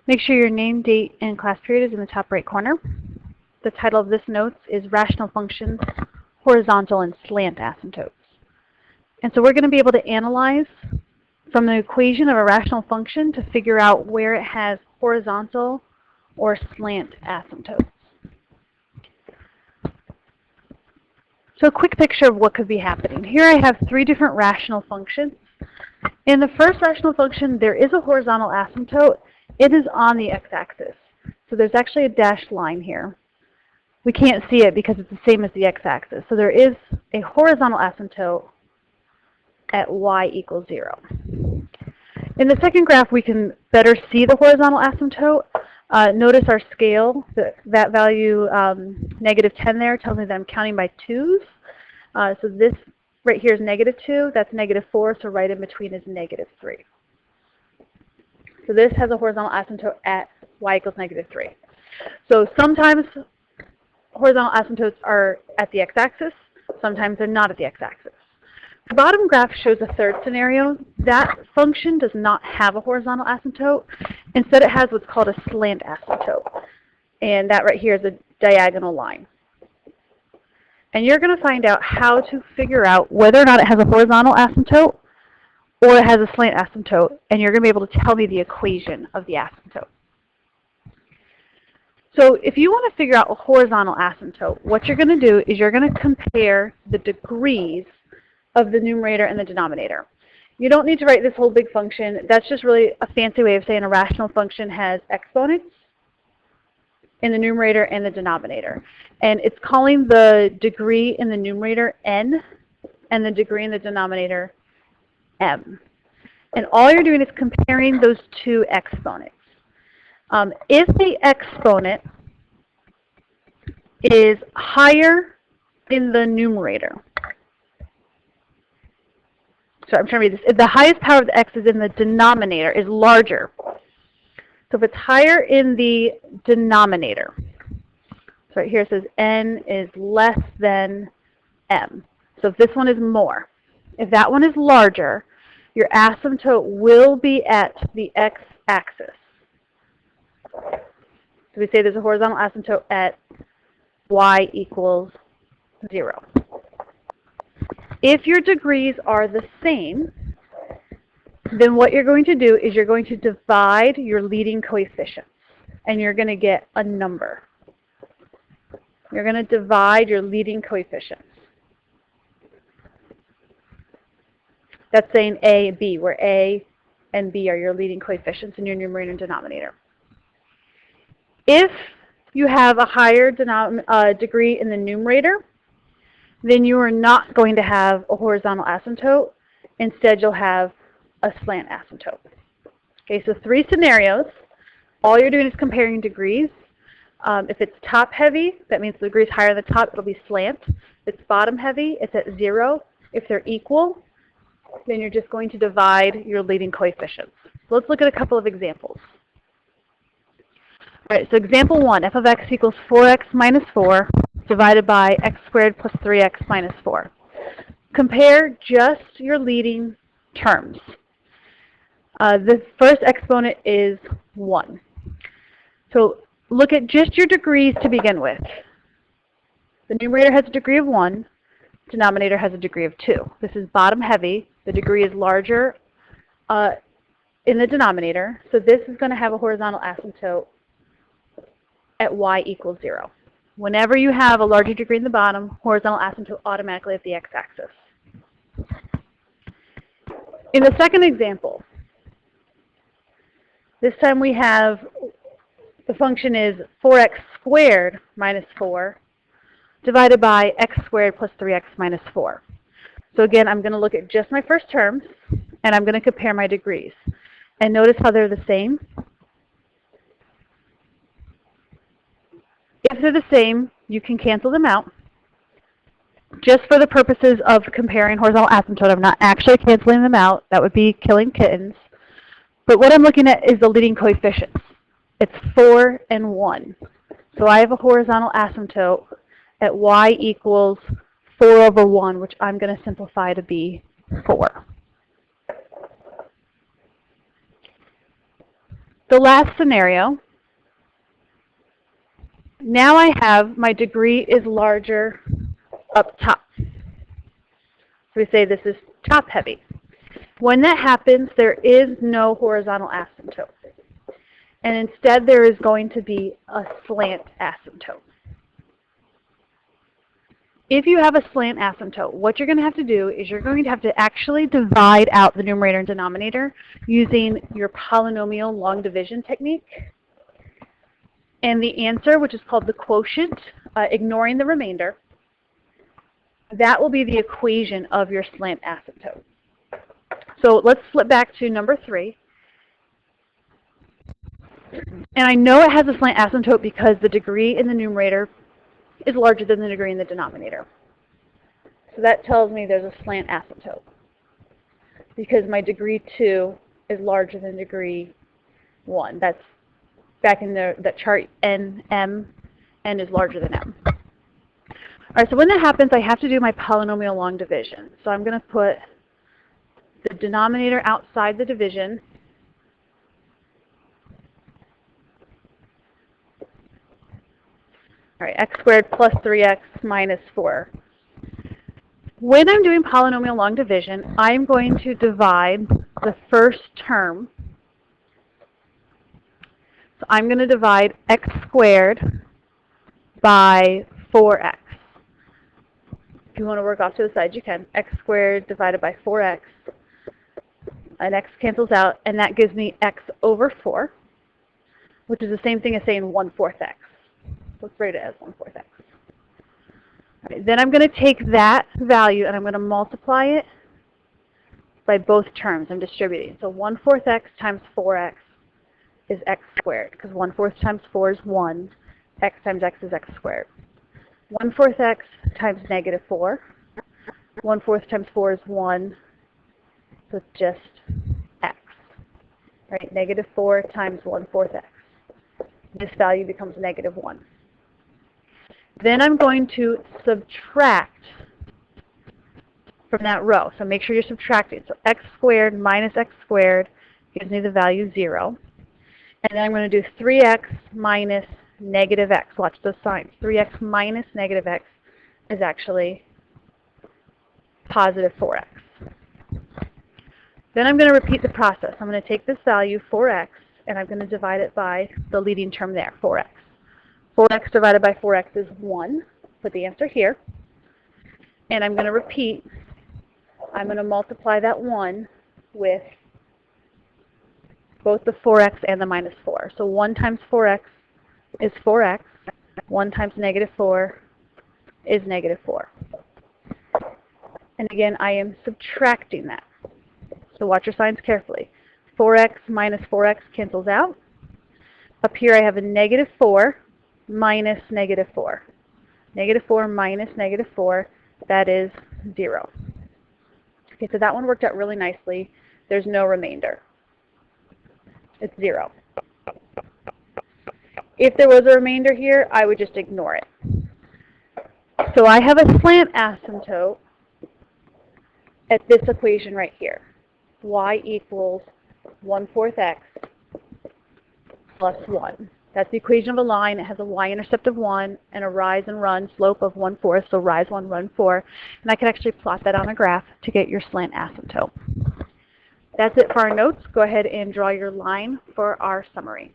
Make sure your name, date, and class period is in the top right corner. The title of this note is Rational Functions, Horizontal and Slant Asymptotes. And so we're going to be able to analyze from the equation of a rational function to figure out where it has horizontal or slant asymptotes. So a quick picture of what could be happening. Here I have three different rational functions. In the first rational function, there is a horizontal asymptote. It is on the x-axis. So there's actually a dashed line here. We can't see it because it's the same as the x-axis. So there is a horizontal asymptote at y equals 0. In the second graph, we can better see the horizontal asymptote. Notice our scale, that value -10 there tells me that I'm counting by 2's. So this right here is -2, that's -4, so right in between is -3. So this has a horizontal asymptote at y equals -3. So sometimes horizontal asymptotes are at the x-axis, sometimes they're not at the x-axis. The bottom graph shows a third scenario. That function does not have a horizontal asymptote. Instead, it has what's called a slant asymptote. And that right here is a diagonal line. And you're going to find out how to figure out whether or not it has a horizontal asymptote or it has a slant asymptote. And you're going to be able to tell me the equation of the asymptote. So if you want to figure out a horizontal asymptote, what you're going to do is you're going to compare the degrees of the numerator and the denominator. You don't need to write this whole big function. That's just really a fancy way of saying a rational function has exponents in the numerator and the denominator. And it's calling the degree in the numerator n and the degree in the denominator m. And all you're doing is comparing those two exponents. If the exponent is higher in the numerator, so I'm trying to read this. If the highest power of the x is in the denominator, is larger. So if it's higher in the denominator, so right here it says n is less than m. So if this one is more, if that one is larger, your asymptote will be at the x-axis. So we say there's a horizontal asymptote at y equals 0. If your degrees are the same, then what you're going to do is you're going to divide your leading coefficients, and you're going to get a number. You're going to divide your leading coefficients. That's saying A and B, where A and B are your leading coefficients in your numerator and denominator. If you have a higher degree in the numerator, then you are not going to have a horizontal asymptote. Instead, you'll have a slant asymptote. Okay, so three scenarios. All you're doing is comparing degrees. If it's top heavy, that means the degree is higher at the top, it'll be slant. If it's bottom heavy, it's at 0. If they're equal, then you're just going to divide your leading coefficients. So let's look at a couple of examples. All right, so example 1, f of x equals 4x minus 4 divided by x squared plus 3x minus 4. Compare just your leading terms. The first exponent is 1. So look at just your degrees to begin with. The numerator has a degree of 1. Denominator has a degree of 2. This is bottom heavy. The degree is larger in the denominator. So this is going to have a horizontal asymptote at y equals 0. Whenever you have a larger degree in the bottom, horizontal asymptote automatically at the x-axis. In the second example, this time we have the function is 4x squared minus 4 divided by x squared plus 3x minus 4. So again, I'm going to look at just my first terms, and I'm going to compare my degrees. And notice how they're the same. If they're the same, you can cancel them out. Just for the purposes of comparing horizontal asymptote, I'm not actually canceling them out. That would be killing kittens. But what I'm looking at is the leading coefficients. It's 4 and 1. So I have a horizontal asymptote at y equals 4 over 1, which I'm going to simplify to be 4. The last scenario, now I have my degree is larger up top. So we say this is top heavy. When that happens, there is no horizontal asymptote. And instead, there is going to be a slant asymptote. If you have a slant asymptote, what you're going to have to do is you're going to have to actually divide out the numerator and denominator using your polynomial long division technique. And the answer, which is called the quotient, ignoring the remainder, that will be the equation of your slant asymptote. So let's flip back to number 3. And I know it has a slant asymptote because the degree in the numerator is larger than the degree in the denominator. So that tells me there's a slant asymptote because my degree 2 is larger than degree 1. That's back in that chart N is larger than M. All right, so when that happens, I have to do my polynomial long division. So I'm going to put the denominator outside the division. All right, x squared plus 3x minus 4. When I'm doing polynomial long division, I'm going to divide the first term. So I'm going to divide x squared by 4x. If you want to work off to the side, you can. X squared divided by 4x. And x cancels out, and that gives me x over 4, which is the same thing as saying 1/4 x. Let's write it as 1/4 x. Right, then I'm going to take that value and I'm going to multiply it by both terms. I'm distributing. So 1/4 x times 4x is x squared, because 1/4 times 4 is 1. X times x is x squared. 1/4 x times negative 4. 1/4 times 4 is 1. So it's just x. Right? Negative 4 times 1/4 x. This value becomes negative 1. Then I'm going to subtract from that row. So make sure you're subtracting. So x squared minus x squared gives me the value 0. And then I'm going to do 3x minus negative x. Watch those signs. 3x minus negative x is actually positive 4x. Then I'm going to repeat the process. I'm going to take this value, 4x, and I'm going to divide it by the leading term there, 4x. 4x divided by 4x is 1. Put the answer here. And I'm going to repeat. I'm going to multiply that 1 with both the 4x and the minus 4. So 1 times 4x is 4x. 1 times negative 4 is negative 4. And again, I am subtracting that. So watch your signs carefully. 4x minus 4x cancels out. Up here I have a negative 4 minus negative 4. Negative 4 minus negative 4, that is 0. Okay, so that one worked out really nicely. There's no remainder. It's 0. If there was a remainder here, I would just ignore it. So I have a slant asymptote at this equation right here. Y equals 1/4 x plus 1. That's the equation of a line. It has a y-intercept of 1 and a rise and run slope of 1/4, so rise 1, run 4. And I can actually plot that on a graph to get your slant asymptote. That's it for our notes. Go ahead and draw your line for our summary.